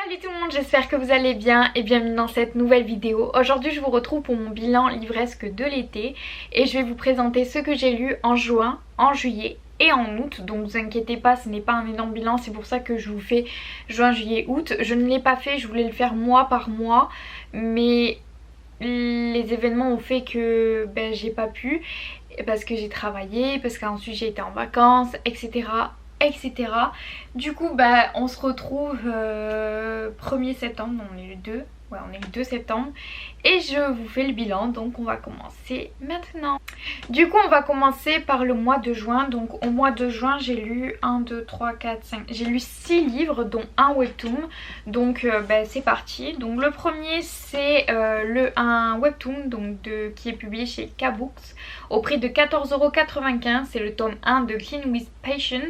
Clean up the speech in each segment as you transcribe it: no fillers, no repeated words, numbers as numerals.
Salut tout le monde, j'espère que vous allez bien et bienvenue dans cette nouvelle vidéo. Aujourd'hui je vous retrouve pour mon bilan livresque de l'été et je vais vous présenter ce que j'ai lu en juin, en juillet et en août. Donc ne vous inquiétez pas, ce n'est pas un énorme bilan, c'est pour ça que je vous fais juin, juillet, août. Je ne l'ai pas fait, je voulais le faire mois par mois, mais les événements ont fait que j'ai pas pu parce que j'ai travaillé, parce qu'ensuite j'ai été en vacances, etc. etc. Du coup on se retrouve 1er septembre, on est le 2, ouais on est le 2 septembre et je vous fais le bilan, donc on va commencer maintenant. Du coup on va commencer par le mois de juin. Donc au mois de juin j'ai lu 1, 2, 3, 4, 5, j'ai lu 6 livres dont un webtoon. Donc c'est parti. Donc le premier c'est un webtoon donc qui est publié chez K-Books au prix de 14,95 €. C'est le tome 1 de Clean with Passion.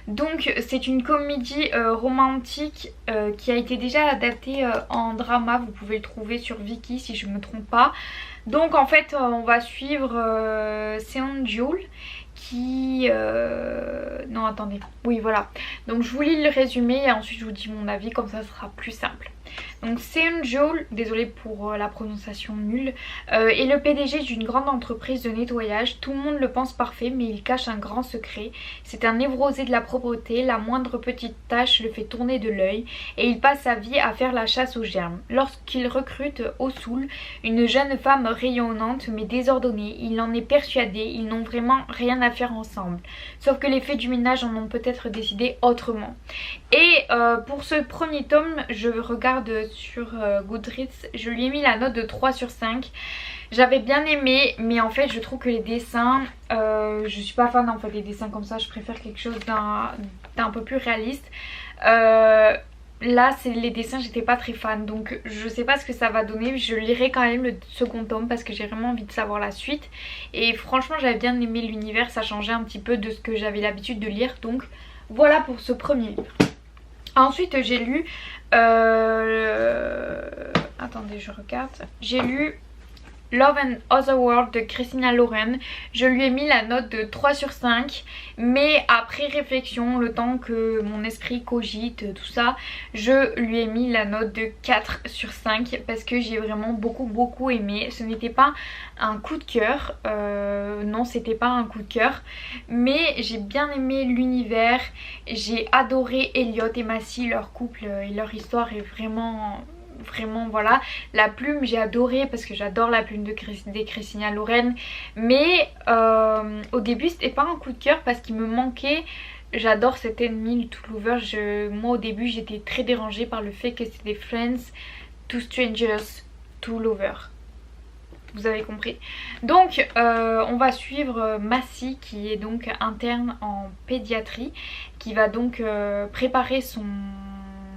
Donc c'est une comédie romantique qui a été déjà adaptée en drama. Vous pouvez le trouver sur Viki si je me trompe pas. Donc en fait on va suivre Seonjul qui... non attendez, oui voilà. Donc je vous lis le résumé et ensuite je vous dis mon avis, comme ça ce sera plus simple. Donc Seonjul, désolée pour la prononciation nulle, est le PDG d'une grande entreprise de nettoyage. Tout le monde le pense parfait mais il cache un grand secret. C'est un névrosé de la propreté, la moindre petite tâche le fait tourner de l'œil et il passe sa vie à faire la chasse aux germes. Lorsqu'il recrute Osul, une jeune femme rayonnante mais désordonnée, il en est persuadé, ils n'ont vraiment rien à faire ensemble. Sauf que les faits du ménage en ont peut-être décidé autrement. Et pour ce premier tome, je regarde sur Goodreads, je lui ai mis la note de 3 sur 5. J'avais bien aimé, mais en fait je trouve que les dessins, je suis pas fan en fait des dessins comme ça, je préfère quelque chose d'un peu plus réaliste. Là c'est les dessins, j'étais pas très fan, donc je sais pas ce que ça va donner. Je lirai quand même le second tome parce que j'ai vraiment envie de savoir la suite. Et franchement j'avais bien aimé l'univers, ça changeait un petit peu de ce que j'avais l'habitude de lire. Donc voilà pour ce premier livre. Ensuite j'ai lu... attendez je regarde. J'ai lu Love and Otherworld de Christina Lauren. Je lui ai mis la note de 3 sur 5. Mais après réflexion, le temps que mon esprit cogite, tout ça, je lui ai mis la note de 4 sur 5. Parce que j'ai vraiment beaucoup aimé. Ce n'était pas un coup de cœur. Non, c'était pas un coup de cœur. Mais j'ai bien aimé l'univers. J'ai adoré Elliot et Massy. Leur couple et leur histoire est vraiment voilà. La plume j'ai adoré parce que j'adore la plume des Christina Lauren, mais au début c'était pas un coup de cœur parce qu'il me manquait, j'adore cet ennemi le Two Lovers. Moi au début j'étais très dérangée par le fait que c'était Friends, Two Strangers, Two Lovers. Vous avez compris. Donc on va suivre Massy qui est donc interne en pédiatrie, qui va donc préparer son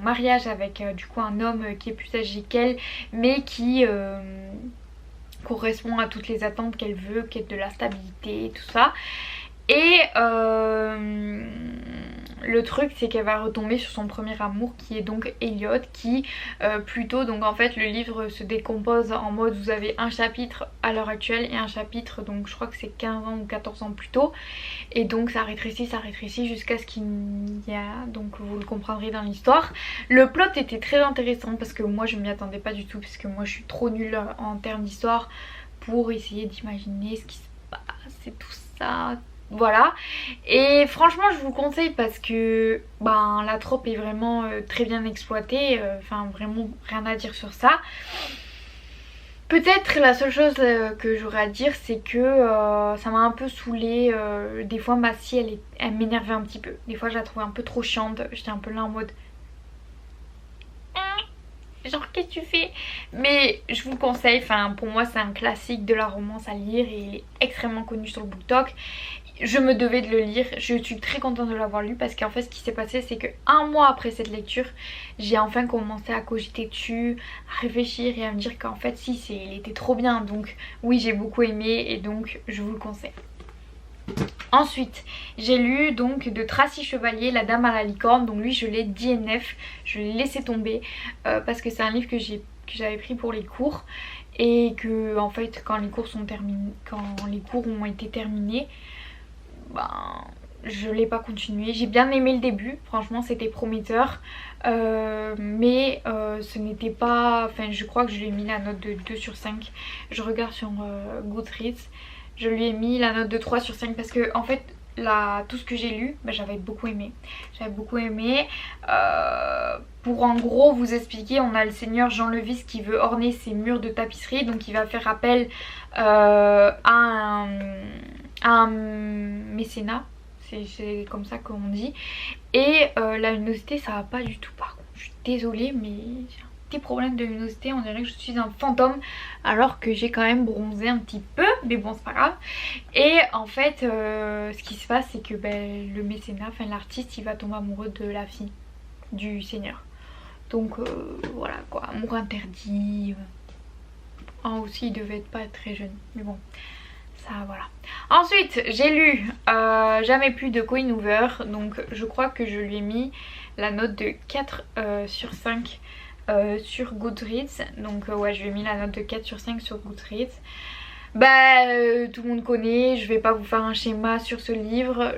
mariage avec du coup un homme qui est plus âgé qu'elle mais qui correspond à toutes les attentes qu'elle veut, qui est de la stabilité et tout ça. Et le truc c'est qu'elle va retomber sur son premier amour qui est donc Elliot, qui plutôt, donc en fait le livre se décompose en mode vous avez un chapitre à l'heure actuelle et un chapitre donc je crois que c'est 15 ans ou 14 ans plus tôt, et donc ça rétrécit jusqu'à ce qu'il y a, donc vous le comprendrez dans l'histoire. Le plot était très intéressant parce que moi je m'y attendais pas du tout, parce que moi je suis trop nulle en termes d'histoire pour essayer d'imaginer ce qui se passe et tout ça. Voilà, et franchement je vous le conseille parce que la trope est vraiment très bien exploitée, enfin vraiment rien à dire sur ça. Peut-être la seule chose que j'aurais à dire c'est que ça m'a un peu saoulée. Des fois Massy elle m'énervait un petit peu, des fois je la trouvais un peu trop chiante, j'étais un peu là en mode genre qu'est-ce que tu fais. Mais je vous le conseille, enfin pour moi c'est un classique de la romance à lire et il est extrêmement connu sur le BookTok. Je me devais de le lire, je suis très contente de l'avoir lu parce qu'en fait ce qui s'est passé c'est que un mois après cette lecture j'ai enfin commencé à cogiter dessus, à réfléchir et à me dire qu'en fait si il était trop bien. Donc oui j'ai beaucoup aimé et donc je vous le conseille. Ensuite j'ai lu donc de Tracy Chevalier La Dame à la licorne. Donc lui je l'ai DNF, je l'ai laissé tomber parce que c'est un livre que j'avais pris pour les cours et que en fait quand les cours ont été terminés, je l'ai pas continué. J'ai bien aimé le début, franchement c'était prometteur. Mais ce n'était pas... Enfin je crois que je lui ai mis la note de 2 sur 5. Je regarde sur Goodreads. Je lui ai mis la note de 3 sur 5 parce que en fait tout ce que j'ai lu, bah, j'avais beaucoup aimé. J'avais beaucoup aimé. Pour en gros vous expliquer, on a le seigneur Jean Levis qui veut orner ses murs de tapisserie. Donc il va faire appel à un mécénat. C'est comme ça qu'on dit. Et la luminosité ça va pas du tout par contre. Je suis désolée mais j'ai un petit problème de luminosité. On dirait que je suis un fantôme alors que j'ai quand même bronzé un petit peu. Mais bon c'est pas grave. Et en fait ce qui se passe c'est que le mécénat, enfin l'artiste il va tomber amoureux de la fille du seigneur. Donc voilà quoi, amour interdit. Aussi il devait pas être très jeune. Mais bon. Ça, voilà. Ensuite j'ai lu Jamais plus de Colleen Hoover. Donc je crois que je lui ai mis la note de 4 sur 5 sur Goodreads. Donc ouais je lui ai mis la note de 4 sur 5 sur Goodreads. Tout le monde connaît, je vais pas vous faire un schéma sur ce livre.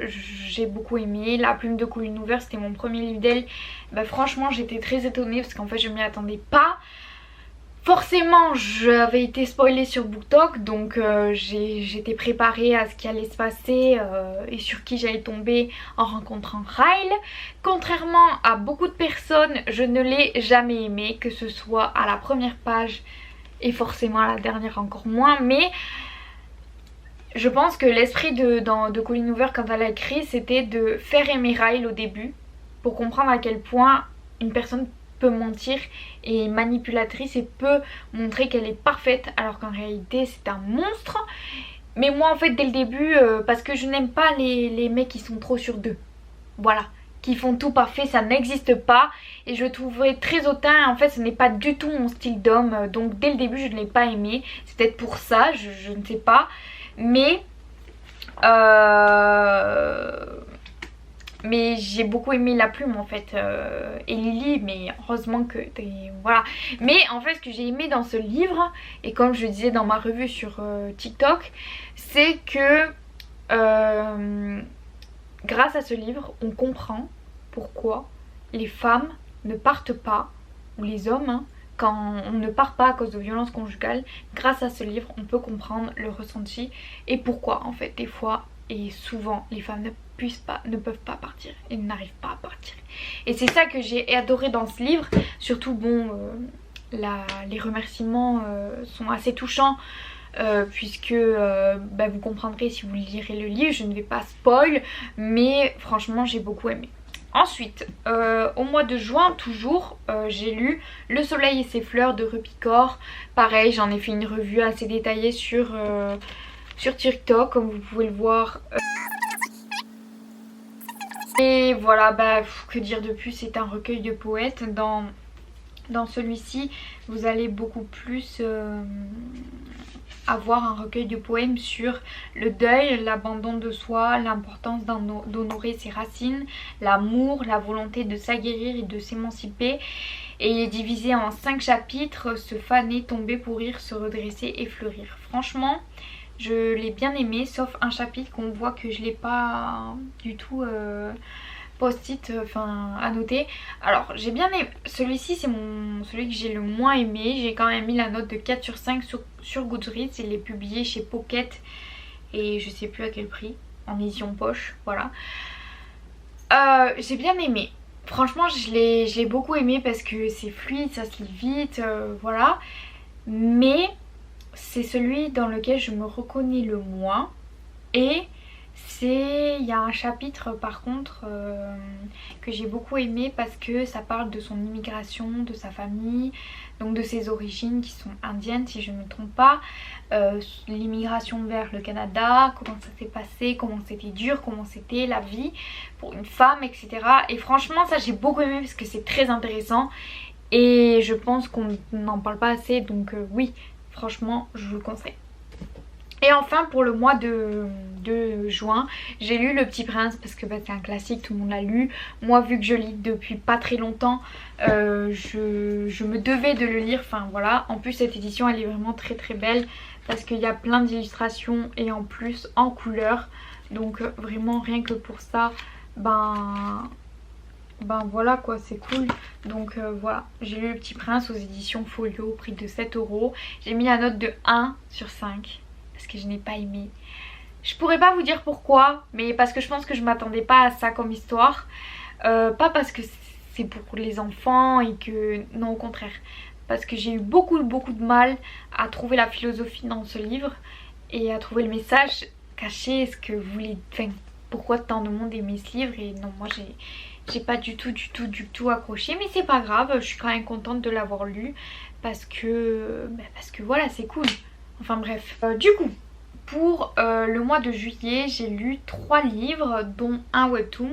J'ai beaucoup aimé. La plume de Colleen Hoover c'était mon premier livre d'elle. Franchement j'étais très étonnée parce qu'en fait je m'y attendais pas. Forcément j'avais été spoilée sur BookTok, donc j'étais préparée à ce qui allait se passer et sur qui j'allais tomber en rencontrant Ryle. Contrairement à beaucoup de personnes, je ne l'ai jamais aimé, que ce soit à la première page et forcément à la dernière encore moins. Mais je pense que l'esprit de Colleen Hoover quand elle a écrit, c'était de faire aimer Ryle au début pour comprendre à quel point une personne peut mentir et manipulatrice et peut montrer qu'elle est parfaite alors qu'en réalité c'est un monstre. Mais moi en fait dès le début parce que je n'aime pas les mecs qui sont trop sur d'eux, voilà, qui font tout parfait, ça n'existe pas et je le trouverais très hautain. En fait ce n'est pas du tout mon style d'homme, donc dès le début je ne l'ai pas aimé. C'est peut-être pour ça, je ne sais pas, mais j'ai beaucoup aimé La Plume en fait et Lily, mais heureusement que voilà. Mais en fait ce que j'ai aimé dans ce livre, et comme je disais dans ma revue sur TikTok, c'est que grâce à ce livre on comprend pourquoi les femmes ne partent pas, ou les hommes quand on ne part pas à cause de violences conjugales. Grâce à ce livre on peut comprendre le ressenti et pourquoi en fait des fois et souvent les femmes ne peuvent pas partir et n'arrivent pas à partir. Et c'est ça que j'ai adoré dans ce livre. Surtout bon les remerciements sont assez touchants puisque vous comprendrez si vous lirez le livre. Je ne vais pas spoil, mais franchement j'ai beaucoup aimé. Ensuite au mois de juin toujours j'ai lu Le Soleil et ses fleurs de Repicor. Pareil j'en ai fait une revue assez détaillée sur TikTok comme vous pouvez le voir. Et voilà, que dire de plus, c'est un recueil de poètes. Dans celui-ci vous allez beaucoup plus avoir un recueil de poèmes sur le deuil, l'abandon de soi, l'importance d'honorer ses racines, l'amour, la volonté de s'aguerrir et de s'émanciper. Et il est divisé en 5 chapitres: se faner, tomber, pourrir, se redresser et fleurir. Franchement je l'ai bien aimé, sauf un chapitre qu'on voit que je l'ai pas du tout post-it, à noter. Alors j'ai bien aimé, celui-ci c'est celui que j'ai le moins aimé. J'ai quand même mis la note de 4 sur 5 sur Goodreads. Il est publié chez Pocket et je sais plus à quel prix, en édition poche, voilà. J'ai bien aimé. Franchement je l'ai beaucoup aimé parce que c'est fluide, ça se lit vite, voilà. Mais c'est celui dans lequel je me reconnais le moins. Et il y a un chapitre par contre que j'ai beaucoup aimé parce que ça parle de son immigration, de sa famille, donc de ses origines qui sont indiennes si je ne me trompe pas, l'immigration vers le Canada, comment ça s'est passé, comment c'était dur, comment c'était la vie pour une femme, etc. Et franchement ça j'ai beaucoup aimé parce que c'est très intéressant et je pense qu'on n'en parle pas assez, donc oui, franchement je vous le conseille. Et enfin pour le mois de juin j'ai lu Le Petit Prince parce que c'est un classique, tout le monde l'a lu. Moi vu que je lis depuis pas très longtemps je me devais de le lire, voilà. En plus cette édition elle est vraiment très très belle parce qu'il y a plein d'illustrations et en plus en couleur. Donc vraiment rien que pour ça, ben voilà quoi, c'est cool. Donc voilà, j'ai lu Le Petit Prince aux éditions Folio au prix de 7 euros. J'ai mis la note de 1 sur 5 parce que je n'ai pas aimé. Je pourrais pas vous dire pourquoi, mais parce que je pense que je m'attendais pas à ça comme histoire. Pas parce que c'est pour les enfants et que... Non, au contraire. Parce que j'ai eu beaucoup de mal à trouver la philosophie dans ce livre et à trouver le message caché. Ce que vous voulez... Enfin, pourquoi tant de monde aimait ce livre? Et non, moi j'ai pas du tout accroché. Mais c'est pas grave, je suis quand même contente de l'avoir lu. Parce que voilà, c'est cool. Enfin bref. Du coup... Pour le mois de juillet, j'ai lu 3 livres, dont un webtoon.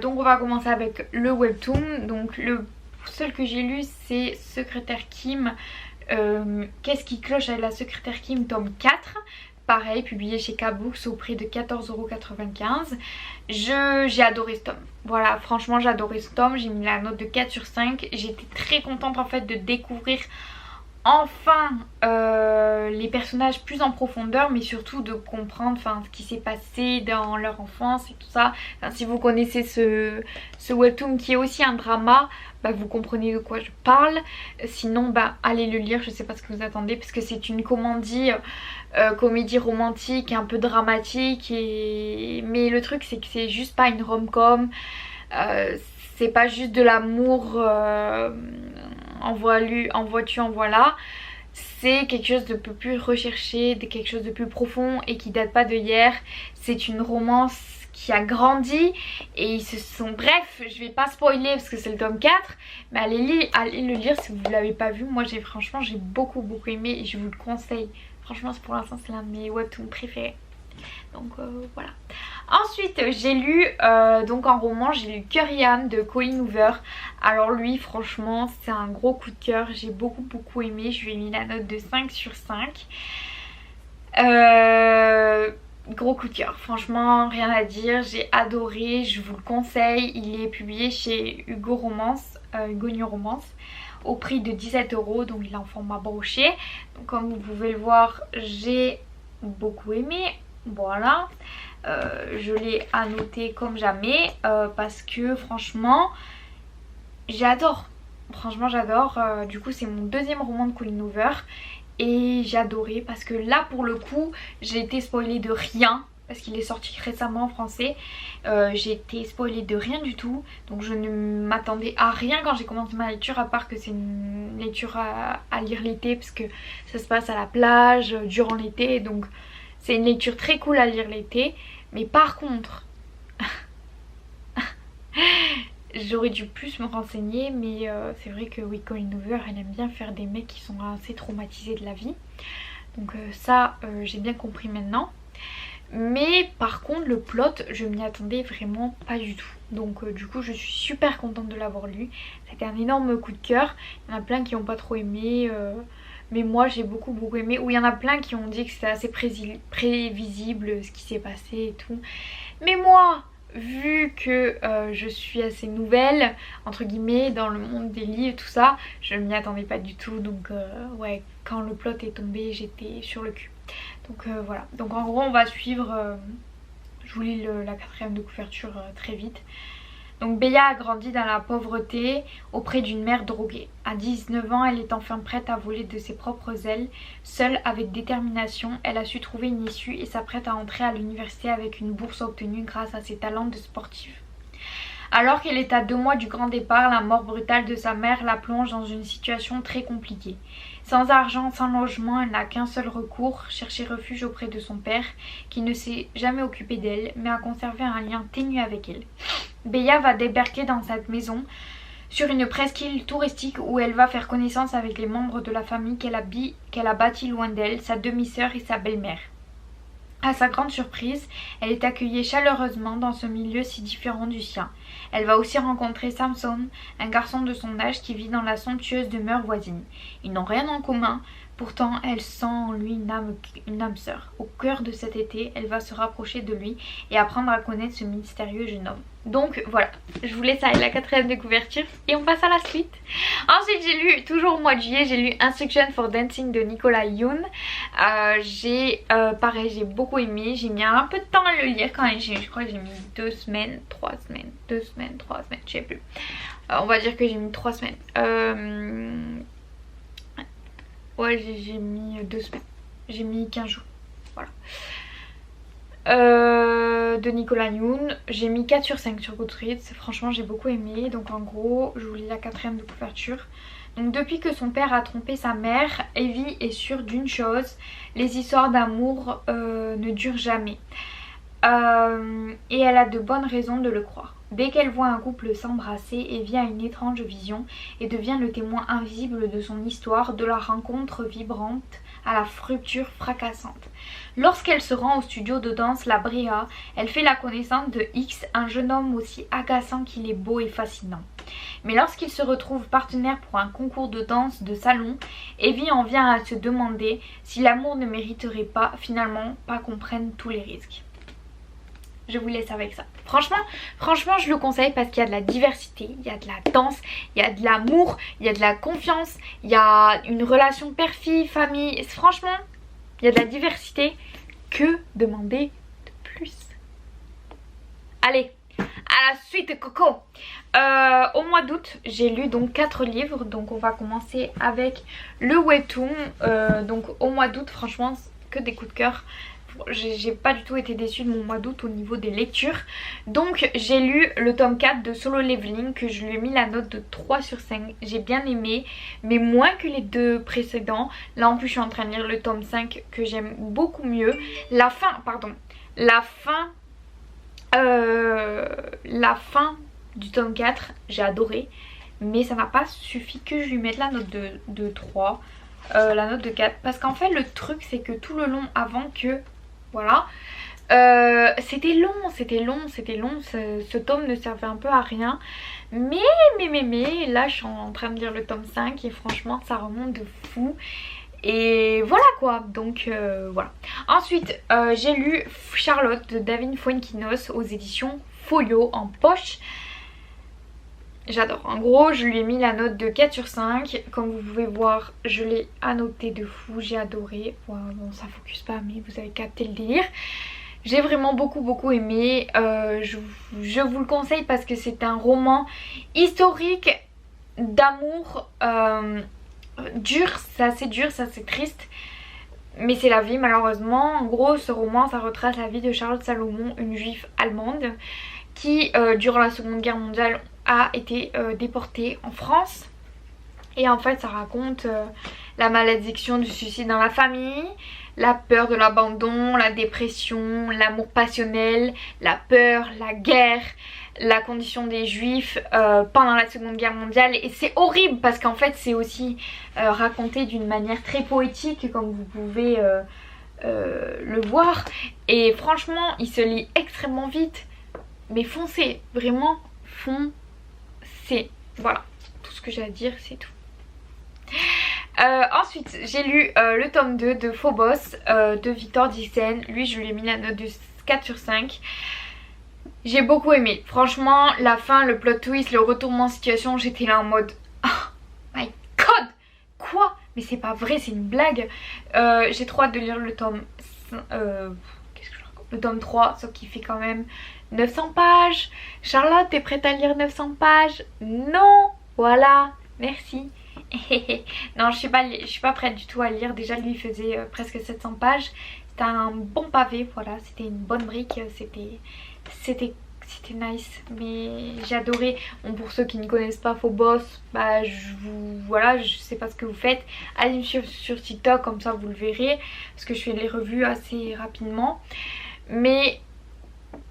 Donc on va commencer avec le webtoon. Donc le seul que j'ai lu, c'est Secrétaire Kim. Qu'est-ce qui cloche avec la Secrétaire Kim, tome 4. Pareil, publié chez K-Books au prix de 14,95 €. J'ai adoré ce tome. Voilà, franchement j'ai adoré ce tome. J'ai mis la note de 4 sur 5. J'étais très contente en fait de découvrir enfin les personnages plus en profondeur, mais surtout de comprendre ce qui s'est passé dans leur enfance et tout ça. Enfin, si vous connaissez ce webtoon qui est aussi un drama, vous comprenez de quoi je parle. Sinon allez le lire, je sais pas ce que vous attendez, parce que c'est une comédie romantique un peu dramatique, mais le truc c'est que c'est juste pas une rom-com. C'est pas juste de l'amour en vois-tu, en voilà. C'est quelque chose de plus recherché, de quelque chose de plus profond et qui date pas de hier. C'est une romance qui a grandi et ils se sont... Bref, je vais pas spoiler parce que c'est le tome 4, mais allez le lire si vous l'avez pas vu. Moi franchement j'ai beaucoup aimé et je vous le conseille. Franchement pour l'instant c'est l'un de mes webtoons préférés. Donc voilà. Ensuite j'ai lu donc en roman, j'ai lu Curian de Colleen Hoover. Alors lui franchement c'est un gros coup de cœur, j'ai beaucoup aimé. Je lui ai mis la note de 5 sur 5. Gros coup de cœur, franchement rien à dire, j'ai adoré, je vous le conseille. Il est publié chez Hugo New Romance au prix de 17 €, donc il est en format broché. Donc comme vous pouvez le voir, j'ai beaucoup aimé. Voilà, je l'ai annoté comme jamais parce que franchement j'adore. Franchement j'adore. Du coup c'est mon deuxième roman de Colleen Hoover et j'ai adoré parce que là pour le coup j'ai été spoilée de rien. Parce qu'il est sorti récemment en français. J'ai été spoilée de rien du tout. Donc je ne m'attendais à rien quand j'ai commencé ma lecture. À part que c'est une lecture à lire l'été. Parce que ça se passe à la plage durant l'été. Donc c'est une lecture très cool à lire l'été. Mais par contre... j'aurais dû plus me renseigner. Mais c'est vrai que oui, Colleen Hoover elle aime bien faire des mecs qui sont assez traumatisés de la vie. Donc ça j'ai bien compris maintenant. Mais par contre le plot je m'y attendais vraiment pas du tout. Donc du coup je suis super contente de l'avoir lu. C'était un énorme coup de cœur. Il y en a plein qui n'ont pas trop aimé mais moi j'ai beaucoup aimé. Ou il y en a plein qui ont dit que c'était assez prévisible ce qui s'est passé et tout. Mais moi vu que je suis assez nouvelle entre guillemets dans le monde des livres tout ça, je m'y attendais pas du tout. Donc ouais, quand le plot est tombé j'étais sur le cul. Donc voilà, donc en gros on va suivre, je vous lis la 4e de couverture très vite. Donc Beya a grandi dans la pauvreté auprès d'une mère droguée. À 19 ans, elle est enfin prête à voler de ses propres ailes. Seule, avec détermination, elle a su trouver une issue et s'apprête à entrer à l'université avec une bourse obtenue grâce à ses talents de sportive. Alors qu'elle est à 2 mois du grand départ, la mort brutale de sa mère la plonge dans une situation très compliquée. Sans argent, sans logement, elle n'a qu'un seul recours, chercher refuge auprès de son père, qui ne s'est jamais occupé d'elle, mais a conservé un lien ténu avec elle. Beya va débarquer dans cette maison, sur une presqu'île touristique où elle va faire connaissance avec les membres de la famille qu'elle a bâtie loin d'elle, sa demi-sœur et sa belle-mère. À sa grande surprise, elle est accueillie chaleureusement dans ce milieu si différent du sien. Elle va aussi rencontrer Samson, un garçon de son âge qui vit dans la somptueuse demeure voisine. Ils n'ont rien en commun, Pourtant, elle sent en lui une âme sœur. Au cœur de cet été, elle va se rapprocher de lui et apprendre à connaître ce mystérieux jeune homme. Donc voilà, je vous laisse avec la 4e de couverture et on passe à la suite. Ensuite, j'ai lu, toujours au mois de juillet, j'ai lu Instruction for Dancing de Nicolas Yoon. Pareil, j'ai beaucoup aimé. J'ai mis un peu de temps à le lire quand même. Je crois que j'ai mis 2 semaines, 3 semaines, 2 semaines, 3 semaines, je sais plus. On va dire que j'ai mis 3 semaines. Ouais, j'ai mis 2 semaines. J'ai mis 15 jours. Voilà. De Nicolas Yoon. J'ai mis 4 sur 5 sur Goodreads. Franchement, j'ai beaucoup aimé. Donc en gros, je vous lis la 4e de couverture. Donc depuis que son père a trompé sa mère, Evie est sûre d'une chose. Les histoires d'amour ne durent jamais. Et elle a de bonnes raisons de le croire. Dès qu'elle voit un couple s'embrasser, Evie a une étrange vision et devient le témoin invisible de son histoire, de la rencontre vibrante à la rupture fracassante. Lorsqu'elle se rend au studio de danse La Brea, elle fait la connaissance de X, un jeune homme aussi agaçant qu'il est beau et fascinant. Mais lorsqu'ils se retrouvent partenaires pour un concours de danse de salon, Evie en vient à se demander si l'amour ne mériterait pas finalement pas qu'on prenne tous les risques. Je vous laisse avec ça. Franchement, je le conseille parce qu'il y a de la diversité, il y a de la danse, il y a de l'amour, il y a de la confiance, il y a une relation père-fille, famille. Franchement, il y a de la diversité. Que demander de plus? Allez, à la suite, Coco. Au mois d'août, j'ai lu donc 4 livres. Donc on va commencer avec le webtoon. Donc au mois d'août, franchement, que des coups de cœur. J'ai pas du tout été déçue de mon mois d'août au niveau des lectures. Donc j'ai lu le tome 4 de Solo Leveling, que je lui ai mis la note de 3 sur 5. J'ai bien aimé, mais moins que les 2 précédents. Là en plus je suis en train de lire le tome 5 que j'aime beaucoup mieux. La fin du tome 4 j'ai adoré, mais ça n'a pas suffi que je lui mette la note de 3. La note de 4, parce qu'en fait le truc c'est que tout le long avant que voilà, c'était long, ce tome ne servait un peu à rien, mais là je suis en train de lire le tome 5 et franchement ça remonte de fou. Et voilà quoi, donc voilà. Ensuite j'ai lu Charlotte de David Fuenquinos aux éditions Folio en poche. J'adore. En gros, je lui ai mis la note de 4 sur 5. Comme vous pouvez voir, je l'ai annoté de fou. J'ai adoré. Bon, ça focus pas, mais vous avez capté le délire. J'ai vraiment beaucoup aimé. Je vous le conseille parce que c'est un roman historique d'amour dur. C'est assez dur, c'est assez triste. Mais c'est la vie malheureusement. En gros, ce roman, ça retrace la vie de Charlotte Salomon, une juive allemande qui, durant la Seconde Guerre mondiale, a été déportée en France. Et en fait ça raconte la malédiction du suicide dans la famille, la peur de l'abandon, la dépression, l'amour passionnel, la peur, la guerre, la condition des juifs pendant la Seconde Guerre mondiale. Et c'est horrible parce qu'en fait c'est aussi raconté d'une manière très poétique comme vous pouvez le voir. Et franchement il se lit extrêmement vite. Mais foncez, vraiment foncez. Voilà, tout ce que j'ai à dire c'est tout. Ensuite j'ai lu le tome 2 de Phobos de Victor Dixon. Lui je lui ai mis la note de 4 sur 5. J'ai beaucoup aimé. Franchement la fin, le plot twist, le retournement de situation, j'étais là en mode oh my god, quoi? Mais c'est pas vrai, c'est une blague. J'ai trop hâte de lire le tome le tome 3, sauf qu'il fait quand même 900 pages. Charlotte, t'es prête à lire 900 pages? Non. Voilà, merci. Non, je suis pas prête du tout à lire. Déjà lui faisait presque 700 pages. C'était un bon pavé, voilà, c'était une bonne brique. C'était nice, mais j'ai adoré. Bon, pour ceux qui ne connaissent pas Phobos, bah voilà, je sais pas ce que vous faites. Allez me suivre sur TikTok, comme ça vous le verrez, parce que je fais les revues assez rapidement. Mais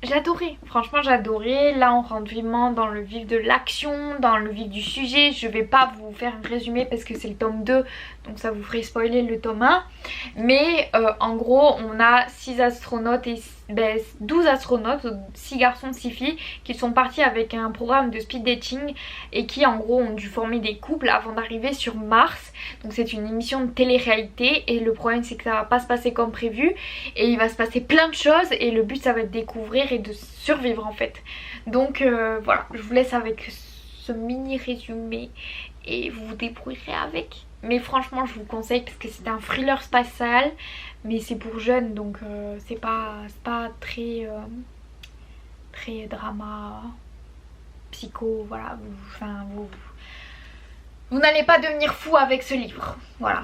j'ai adoré, franchement j'ai adoré. Là on rentre vraiment dans le vif de l'action, dans le vif du sujet. Je vais pas vous faire un résumé parce que c'est le tome 2, donc ça vous ferait spoiler le tome 1. Mais en gros on a 6 astronautes et 12 astronautes, 6 garçons, 6 filles, qui sont partis avec un programme de speed dating et qui en gros ont dû former des couples avant d'arriver sur Mars. Donc c'est une émission de télé-réalité et le problème c'est que ça va pas se passer comme prévu et il va se passer plein de choses et le but ça va être de découvrir et de survivre en fait. Donc voilà, je vous laisse avec ce mini résumé et vous vous débrouillerez avec. Mais franchement je vous conseille parce que c'est un thriller spatial mais c'est pour jeunes donc c'est pas très très drama psycho, voilà. Vous n'allez pas devenir fou avec ce livre, voilà.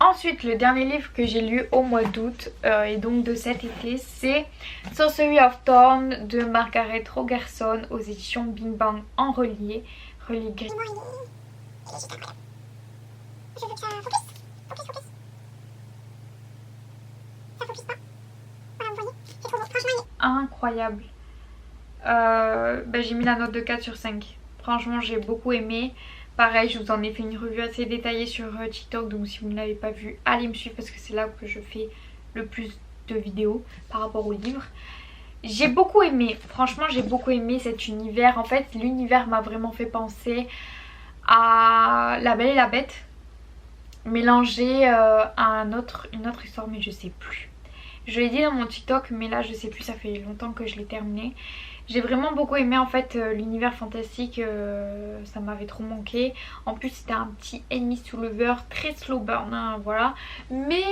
Ensuite, le dernier livre que j'ai lu au mois d'août et donc de cet été, c'est Sorcery of Thorn de Margaret Rogerson aux éditions Bing Bang en relié gris. Je veux que ça focus. Ça focus pas. Voilà, vous voyez, c'est trop beau. Franchement, incroyable. J'ai mis la note de 4 sur 5. Franchement, j'ai beaucoup aimé. Pareil, je vous en ai fait une revue assez détaillée sur TikTok. Donc si vous ne l'avez pas vu, allez me suivre parce que c'est là que je fais le plus de vidéos par rapport au livre. J'ai beaucoup aimé. Franchement, j'ai beaucoup aimé cet univers. En fait, l'univers m'a vraiment fait penser à La Belle et la Bête. Mélangé à une autre histoire mais je sais plus. Je l'ai dit dans mon TikTok mais là je sais plus, ça fait longtemps que je l'ai terminé. J'ai vraiment beaucoup aimé en fait l'univers fantastique, ça m'avait trop manqué. En plus c'était un petit ennemi sous lover, très slow burn hein, voilà. Mais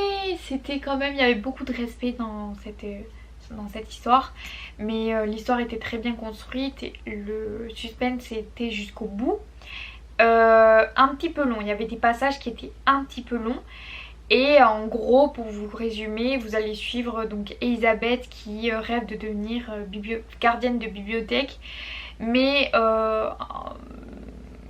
c'était quand même, il y avait beaucoup de respect dans cette histoire. Mais l'histoire était très bien construite et le suspense était jusqu'au bout. Un petit peu long, il y avait des passages qui étaient un petit peu longs et en gros pour vous résumer vous allez suivre donc Elisabeth qui rêve de devenir gardienne de bibliothèque mais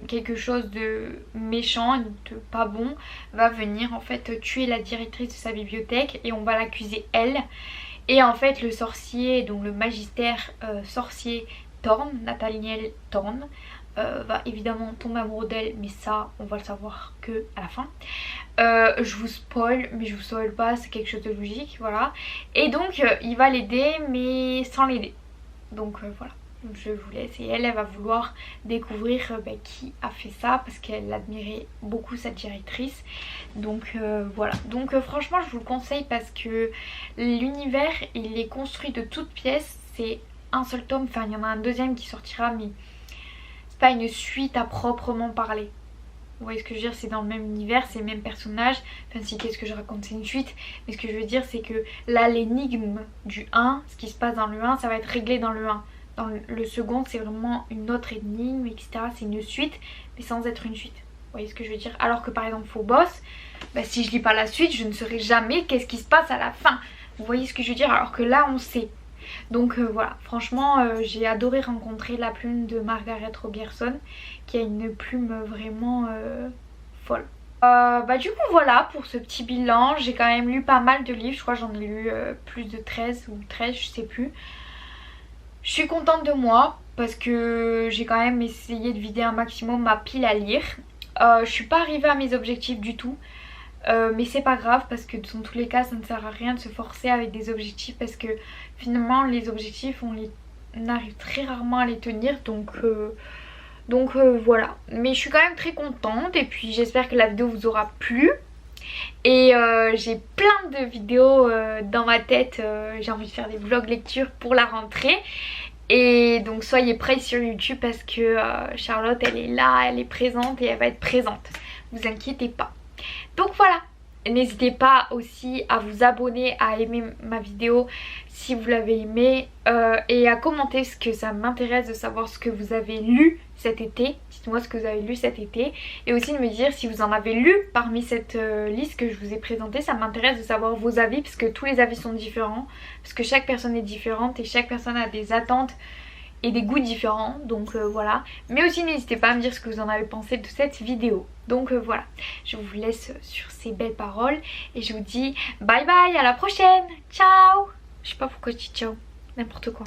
quelque chose de méchant, de pas bon va venir en fait tuer la directrice de sa bibliothèque et on va l'accuser elle et en fait le sorcier, donc le magistère sorcier Thorn, Nathaniel Thorn va évidemment tomber amoureux d'elle mais ça on va le savoir que à la fin. Je vous spoil mais je vous spoil pas, c'est quelque chose de logique voilà. Et donc il va l'aider mais sans l'aider. Donc voilà, je vous laisse et elle va vouloir découvrir qui a fait ça parce qu'elle admirait beaucoup sa directrice. Donc voilà, donc franchement je vous le conseille parce que l'univers il est construit de toutes pièces. C'est un seul tome, enfin il y en a un deuxième qui sortira mais pas une suite à proprement parler. Vous voyez ce que je veux dire, c'est dans le même univers, c'est le même personnage. Enfin si, qu'est-ce que je raconte, c'est une suite. Mais ce que je veux dire c'est que là l'énigme du 1, ce qui se passe dans le 1, ça va être réglé dans le 1. Dans le second c'est vraiment une autre énigme etc. C'est une suite mais sans être une suite. Vous voyez ce que je veux dire. Alors que par exemple Phobos, si je lis pas la suite je ne saurais jamais qu'est-ce qui se passe à la fin. Vous voyez ce que je veux dire, alors que là on sait. Donc voilà, franchement j'ai adoré rencontrer la plume de Margaret Rogerson qui a une plume vraiment folle. Du coup voilà pour ce petit bilan, j'ai quand même lu pas mal de livres, je crois que j'en ai lu plus de 13 ou 13 je sais plus. Je suis contente de moi parce que j'ai quand même essayé de vider un maximum ma pile à lire. Je suis pas arrivée à mes objectifs du tout. Mais c'est pas grave parce que dans tous les cas ça ne sert à rien de se forcer avec des objectifs parce que finalement les objectifs on arrive très rarement à les tenir donc voilà. Mais je suis quand même très contente et puis j'espère que la vidéo vous aura plu. Et j'ai plein de vidéos dans ma tête, j'ai envie de faire des vlogs lecture pour la rentrée. Et donc soyez prêts sur YouTube parce que Charlotte elle est là, elle est présente et elle va être présente. Vous inquiétez pas. Donc voilà, n'hésitez pas aussi à vous abonner, à aimer ma vidéo si vous l'avez aimée et à commenter parce que ça m'intéresse de savoir ce que vous avez lu cet été. Dites-moi ce que vous avez lu cet été et aussi de me dire si vous en avez lu parmi cette liste que je vous ai présentée. Ça m'intéresse de savoir vos avis parce que tous les avis sont différents, parce que chaque personne est différente et chaque personne a des attentes et des goûts différents, donc voilà. Mais aussi n'hésitez pas à me dire ce que vous en avez pensé de cette vidéo. Donc voilà, je vous laisse sur ces belles paroles et je vous dis bye bye, à la prochaine, ciao. Je sais pas pourquoi je dis ciao, n'importe quoi.